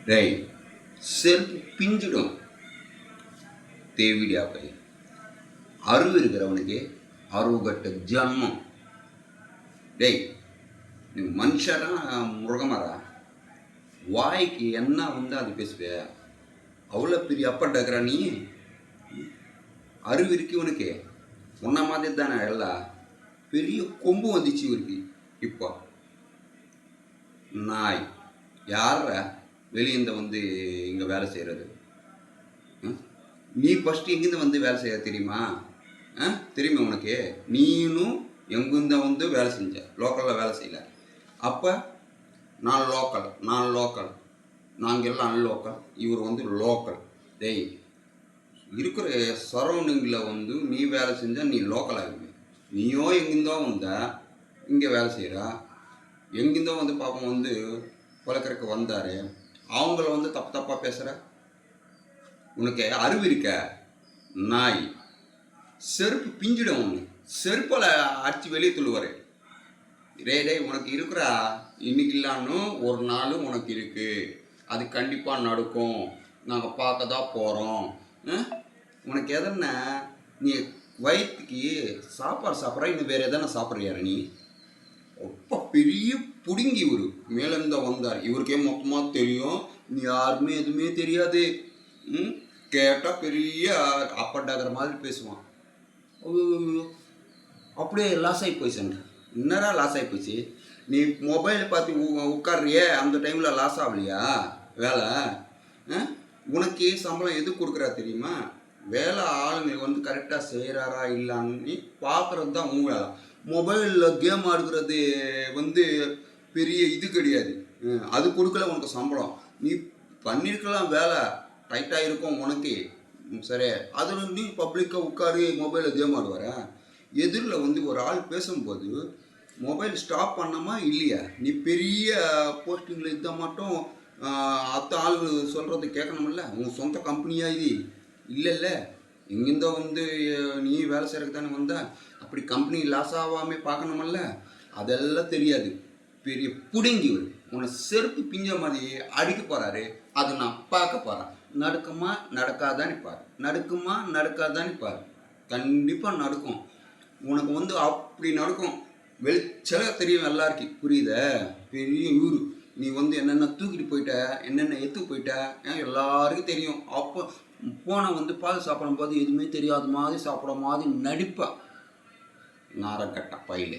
டேய் செருப்பு பிஞ்சிடும் தேவிடியா பை. அறிவு இருக்கிறவனுக்கு அறுவகட்ட ஜன்மம். டேய் நீ மனுஷரா முருகமாரா? வாய்க்கு என்ன வந்து அது பேசுவே? அவ்வளோ பெரிய அப்பட்டக்கிறா நீ. அறிவு இருக்கு உனக்கு. உன்ன மாதிரி தானே எல்லாம் பெரிய கொம்பு வந்துச்சு இவருக்கு. இப்போ நாய் யார வெளியேந்த வந்து இங்கே வேலை செய்கிறது? நீ ஃபஸ்ட்டு எங்கேருந்து வந்து வேலை செய்ய தெரியுமா? தெரியுமா உனக்கு? நீனும் எங்கேருந்த வந்து வேலை செஞ்ச, லோக்கலில் வேலை செய்யல. அப்போ நான் லோக்கல் நாங்கள் எல்லாம் அன்லோக்கல், இவர் வந்து லோக்கல். டேய் இருக்கிற சரௌண்டிங்கில் வந்து நீ வேலை செஞ்சால் நீ லோக்கல் ஆகிடுவே. நீயோ எங்கேருந்தோ வந்தா இங்கே வேலை செய்கிறா, எங்கேருந்தோ வந்து பாப்போம் வந்து பழக்கிறதுக்கு வந்தார், அவங்கள வந்து தப்பாக பேசுகிற. உனக்கு அறிவு இருக்க நாய். செருப்பு பிஞ்சிடும் ஒன்று, செருப்பில் அடித்து வெளியே துள்ளுவார். டே உனக்கு இருக்கிறா, இன்னைக்கு இல்லான்னு ஒரு நாள் உனக்கு இருக்குது, அது கண்டிப்பாக நடக்கும், நாங்கள் பார்க்க தான் போகிறோம். உனக்கு எதனா நீ வயிற்றுக்கு சாப்பாடு சாப்பிட்றா, இன்னும் வேறு எதனா சாப்பிட்றியாரு நீ? ரொம்ப பெரிய பிடுங்கி இவர் மேலேருந்து வந்தார். இவருக்கே மொத்தமாக தெரியும், நீ யாருமே எதுவுமே தெரியாது. கேட்டால் பெரிய அப்பட்டாகிற மாதிரி பேசுவான். அப்படியே லாஸ் ஆகி போயிடுச்சு. என்னடா லாஸ் ஆகி போச்சு? நீ மொபைல் பார்த்து உட்கார்றியே, அந்த டைமில் லாஸ் ஆகலையா வேலை? உனக்கு சம்பளம் எது கொடுக்குறா தெரியுமா? வேலை ஆளுங்க வந்து கரெக்டாக செய்கிறாரா இல்லான்னு பார்க்குறது தான் உன் வேலை. மொபைலில் கேம் ஆடுகிறது வந்து பெரிய இது கிடையாது, அது கொடுக்கல உனக்கு சம்பளம். நீ பண்ணியிருக்கலாம், வேலை டைட்டாக இருக்கும் உனக்கு, சரி. அதில் நீ பப்ளிக்காக உட்காரு மொபைலில் கேம் ஆடுவார. எதிரில் வந்து ஒரு ஆள் பேசும்போது மொபைல் ஸ்டாப் பண்ணாமா இல்லையா? நீ பெரிய போஸ்டிங்கில் இருந்தால் மட்டும் அத்த ஆளுகள் சொல்கிறது கேட்கணுமில்ல? உன் சொந்த கம்பெனியாக இது இல்லைல்ல? எங்கேருந்தோ வந்து நீ வேலை செய்கிறதுக்கு தானே வந்த, அப்படி கம்பெனி லாஸ் ஆகாமல் பார்க்கணுமில்ல? அதெல்லாம் தெரியாது. பெரிய புடுங்கி வரும். உன்னை செருப்பு பிஞ்ச மாதிரி அடிக்க போகிறாரு, அதை நான் பார்க்க போகிறேன். நடக்குமா நடக்காதான்னு பாரு, நடக்குமா நடக்காதான்னு பாரு. கண்டிப்பாக நடக்கும். உனக்கு வந்து அப்படி நடக்கும். வெளிச்சல தெரியும் எல்லாருக்கும், புரியுத? பெரிய ஊர் நீ வந்து என்னென்ன தூக்கிட்டு போயிட்ட, என்னென்ன எத்து போயிட்ட எல்லாருக்கும் தெரியும். அப்போ போன வந்து பால் சாப்பிடும் போது எதுவுமே தெரியாத மாதிரி சாப்பிட மாதிரி நடிப்பா. நாரக்கட்ட பயில.